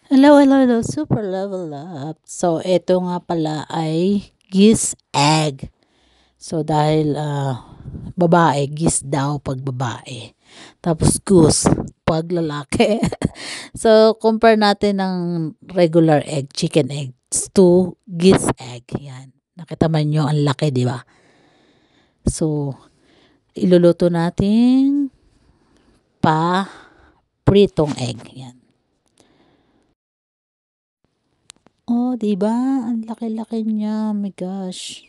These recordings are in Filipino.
Hello, hello, hello, super level up. So, ito nga pala ay geese egg. So, dahil babae, geese daw pag babae. Tapos goose pag lalaki. So, compare natin ng regular egg, chicken eggs to geese egg. Yan. Nakita man nyo, ang laki, di ba? So, iluluto natin pa pritong egg. Yan. Oh, 'di ba? Ang laki-laki niya. Oh my gosh.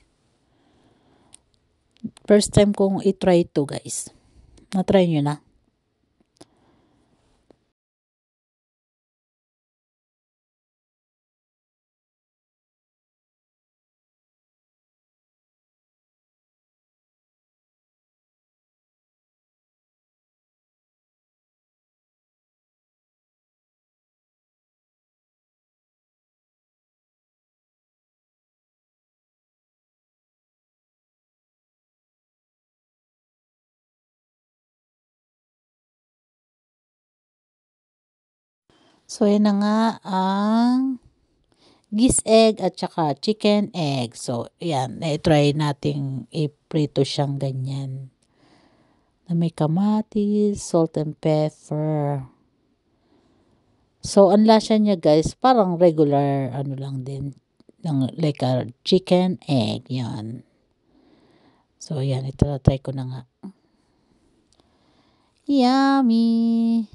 First time kong i-try 'to, guys. Na-try niyo na? So, yan na nga ang geese egg at saka chicken egg. So, yan. Na-try nating i-prito siyang ganyan. Na may kamatis, salt and pepper. So, ang lasa niya, guys, parang regular, ano lang din. Like a chicken egg. Yan. So, yan. Ito na try ko na nga. Yummy!